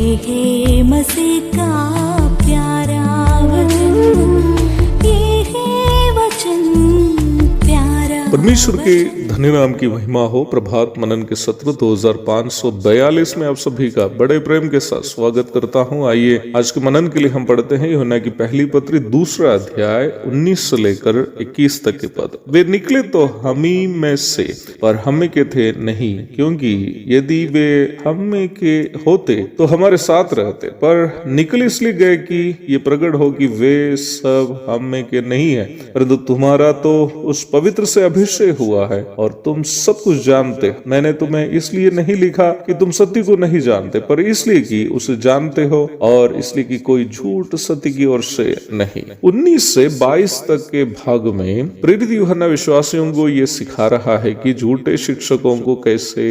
है मसीह का प्यारा वचन, ये है वचन प्यारा। परमेश्वर के धन्य नाम की महिमा हो। प्रभात मनन के सत्र 2542 में आप सभी का बड़े प्रेम के साथ स्वागत करता हूं। आइए आज के मनन के लिए हम पढ़ते हैं यूहन्ना की पहली पत्री 2 अध्याय 19 से लेकर 21 तक के पद। वे निकले तो हमी में से, पर हमें के थे नहीं, क्योंकि यदि वे हमें के होते तो हमारे साथ रहते, पर निकल इसलिए गए कि ये प्रकट हो कि वे सब हमें के नहीं है, परंतु तुम्हारा तो उस पवित्र से अभिषेक हुआ है और तुम सब कुछ जानते। मैंने तुम्हें इसलिए नहीं लिखा कि तुम सत्य को नहीं जानते, पर इसलिए कि उसे जानते हो, और इसलिए कि कोई झूठ सत्य की ओर से नहीं। 19 से 22 तक के भाग में प्रेरित यूहन्ना विश्वासियों को यह सिखा रहा है कि झूठे शिक्षकों को कैसे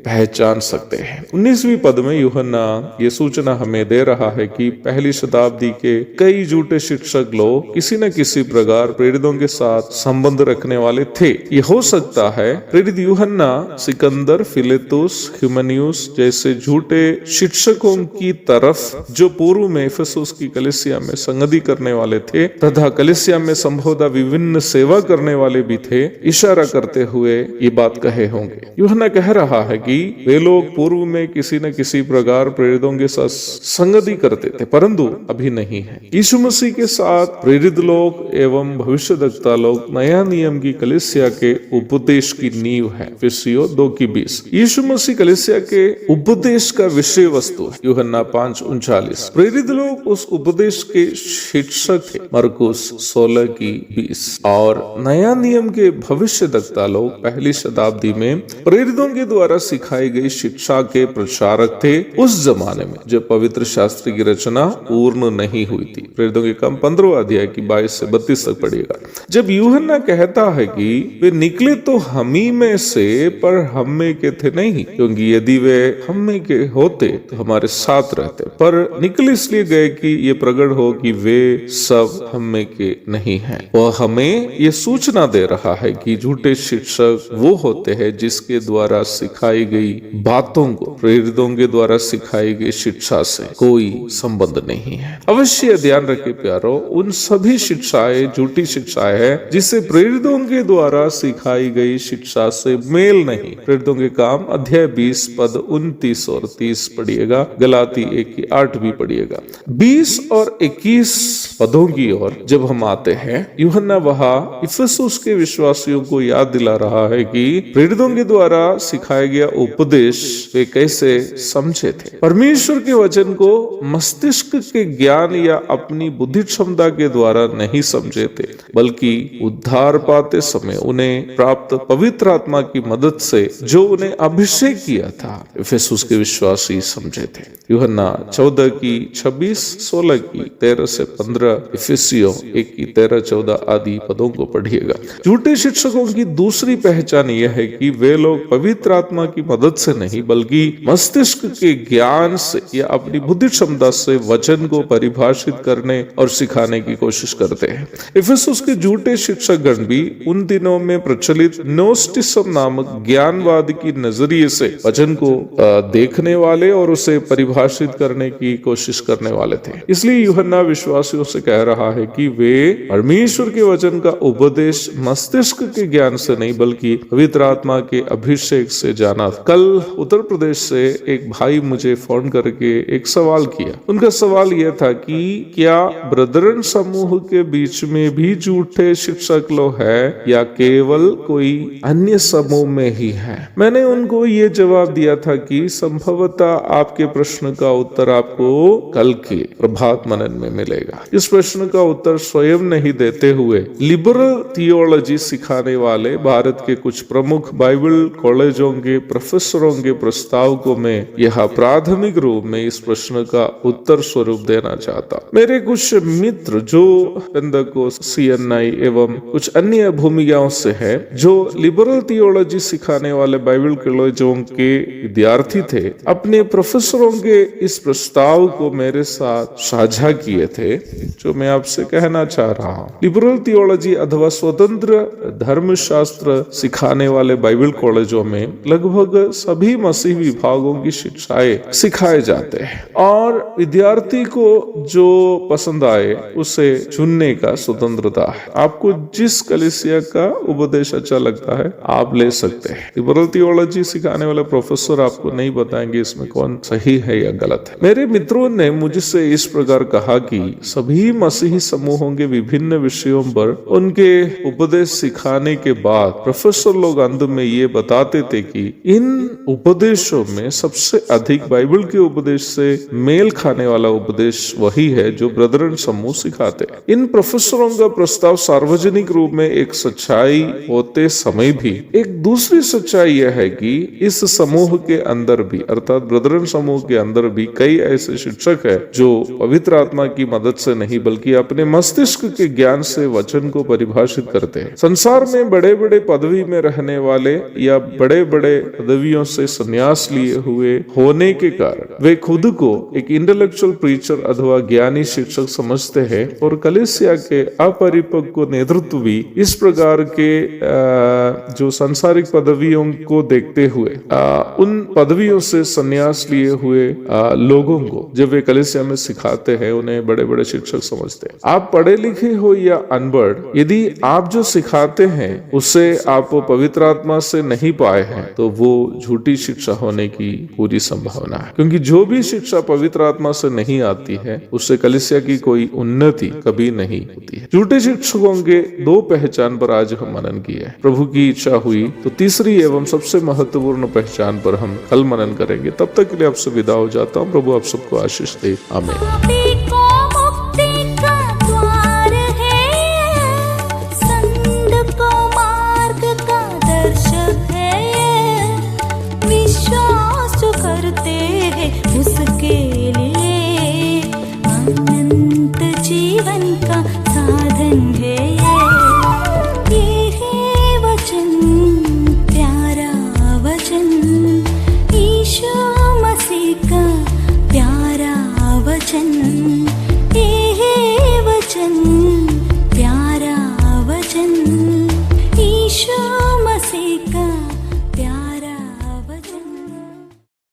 पहचान सकते हैं। 19वीं पद में यूहन्ना ये सूचना हमें दे रहा है कि पहली शताब्दी के कई झूठे शिक्षक लोग किसी न किसी प्रकार प्रेरितों के साथ संबंध रखने वाले थे। ये हो सकता है प्रेरित यूहन्ना सिकंदर, फिलेतुस, ह्यूमेनियुस जैसे झूठे शिक्षकों की तरफ जो पूर्व में इफिसुस की कलीसिया में संगति करने वाले थे तथा कलीसिया में संभवतः विभिन्न सेवा करने वाले भी थे, इशारा करते हुए ये बात कहे होंगे। यूहन्ना कह रहा है कि वे लोग पूर्व में किसी न किसी प्रकार प्रेरितों के साथ संगति करते थे, परंतु अभी नहीं है। यीशु मसीह के साथ प्रेरित लोग एवं भविष्यद्वक्ता लोग नया नियम की कलीसिया के उपदेश की नींव है। इफिसियों 2:20। यीशु मसीह कलीसिया के उपदेश का विषय वस्तु है। यूहन्ना 5:39। प्रेरित लोग उस उपदेश के शिक्षक थे। मरकुस 16:20। और नया नियम के भविष्यद्वक्ता लोग पहली शताब्दी में प्रेरितों के द्वारा सिखाई गई शिक्षा के प्रचारक थे, उस जमाने में जब पवित्र शास्त्र की रचना पूर्ण नहीं हुई थी। प्रेरितों के काम 15 अध्याय की 22 से 32 तक पढ़िएगा। जब यूहन्ना कहता है कि वे निकले तो हमी में से, पर हम में के थे नहीं, क्योंकि यदि वे हम में के होते तो हमारे साथ रहते, पर निकल इसलिए गए कि ये प्रकट हो कि वे सब हम में के नहीं हैं। वह हमें ये सूचना दे रहा है कि झूठे शिक्षक वो होते हैं जिसके द्वारा सिखाई गई बातों को प्रेरितों के द्वारा सिखाई गई शिक्षा से कोई संबंध नहीं है। अवश्य ध्यान रखें प्यारो, उन सभी शिक्षाएं झूठी शिक्षाएं हैं जिसे प्रेरितों के द्वारा सिखाई गई शिक्षा से मेल नहीं। प्रेरितों के काम अध्याय 20 पद 29 और 30 पढ़िएगा। गलाती 1:8 भी पढ़िएगा। 20 और 21 पदों की ओर जब हम आते हैं, यूहन्ना वहां इफिसुस के विश्वासियों को याद दिला रहा है कि प्रेरितों के द्वारा सिखाया गया उपदेश वे कैसे समझे थे। परमेश्वर के वचन को मस्तिष्क के ज्ञान या अपनी बुद्धि क्षमता के द्वारा नहीं समझे थे, बल्कि उद्धार पाते समय उन्हें प्राप्त पवित्र आत्मा की मदद से जो उन्हें अभिषेक किया था इफिसुस के विश्वासी समझे थे। यूहन्ना 14:26, 16:13 से 15, इफिसियों 1:13-14 आदि पदों को पढ़िएगा। झूठे शिक्षकों की दूसरी पहचान यह है कि वे लोग पवित्र आत्मा की मदद से नहीं, बल्कि मस्तिष्क के ज्ञान से या अपनी बुद्धि क्षमता से वचन को परिभाषित करने और सिखाने की कोशिश करते हैं। इफिसुस के झूठे शिक्षक गण भी उन दिनों में प्रचलित नोस्टिज्म नामक ज्ञानवाद की नजरिए से वचन को देखने वाले और उसे परिभाषित करने की कोशिश करने वाले थे। इसलिए यूहन्ना विश्वासियों से कह रहा है कि वे परमेश्वर के वचन का उपदेश मस्तिष्क के ज्ञान से नहीं, बल्कि पवित्र आत्मा के अभिषेक से जाना। कल उत्तर प्रदेश से एक भाई मुझे फोन करके एक सवाल किया। उनका सवाल यह था कि क्या ब्रदरन समूह के बीच में भी झूठे शिक्षक लोग हैं या केवल कोई अन्य समूह में ही है? मैंने उनको ये जवाब दिया था कि संभवतः आपके प्रश्न का उत्तर आपको कल के प्रभात मनन में मिलेगा। इस प्रश्न का उत्तर स्वयं नहीं देते हुए लिबरल थियोलॉजी सिखाने वाले भारत के कुछ प्रमुख बाइबल कॉलेजों के प्रोफेसरों के प्रस्तावकों में यह प्राथमिक रूप में इस प्रश्न का उत्तर स्वरूप देना चाहता। मेरे कुछ मित्र जो पेंतकोस्त, CNI एवं कुछ अन्य भूमिकाओं से है, जो लिबरल थियोलॉजी सिखाने वाले बाइबल कॉलेजों के विद्यार्थी थे, अपने प्रोफेसरों के इस प्रस्ताव को मेरे साथ साझा किए थे, जो मैं आपसे कहना चाह रहा हूँ। लिबरल थियोलॉजी अथवा स्वतंत्र धर्मशास्त्र सिखाने वाले बाइबल कॉलेजों में लगभग सभी मसीह विभागों की शिक्षाएं सिखाए जाते हैं और विद्यार्थी को जो पसंद आए उसे चुनने का स्वतंत्रता है। आपको जिस कलीसिया का उपदेश अच्छा लगता है आप ले सकते हैं। लिबरल थियोलॉजी सिखाने वाले प्रोफेसर आपको नहीं बताएंगे इसमें कौन सही है या गलत है। मेरे मित्रों ने मुझसे इस प्रकार कहा कि सभी मसीही समूहों के विभिन्न विषयों पर उनके उपदेश सिखाने के बाद प्रोफेसर लोग अंत में ये बताते थे कि इन उपदेशों में सबसे अधिक बाइबल के उपदेश से मेल खाने वाला उपदेश वही है जो ब्रदरन समूह सिखाते हैं। इन प्रोफेसरों का प्रस्ताव सार्वजनिक रूप में एक सच्चाई होते समय भी एक दूसरी सच्चाई यह है कि इस समूह के अंदर भी अर्थात ब्रदरन समूह के अंदर भी कई ऐसे शिक्षक है जो पवित्र आत्मा की मदद से नहीं बल्कि अपने मस्तिष्क के ज्ञान से वचन को परिभाषित करते हैं। संसार में बड़े बड़े पदवी में रहने वाले या बड़े बड़े पदवियों से संन्यास लिए हुए होने के कारण वे खुद को एक इंटेलेक्चुअल प्रीचर अथवा ज्ञानी शिक्षक समझते हैं और कलीसिया के अपरिपक्व नेतृत्व भी इस प्रकार के जो सांसारिक पदवियों को देखते हुए उन पदवियों से संन्यास लिए हुए लोगों को जब वे कलीसिया में सिखाते हैं उन्हें बड़े बड़े शिक्षक समझते हैं। आप पढ़े लिखे हो या अनपढ़, यदि आप जो सिखाते हैं उसे आप पवित्र आत्मा से नहीं पाए हैं तो वो झूठी शिक्षा होने की पूरी संभावना है, क्योंकि जो भी शिक्षा पवित्र आत्मा से नहीं आती है उससे कलीसिया की कोई उन्नति कभी नहीं होती है। झूठे शिक्षकों के दो पहचान पर आज हम मनन किए। प्रभु की इच्छा हुई तो तीसरी एवं सबसे महत्वपूर्ण पहचान पर हम कल मनन करेंगे। तब तक के लिए आपसे विदा हो जाता हूँ। प्रभु आप सबको आशीष दे। आमीन। करते हैं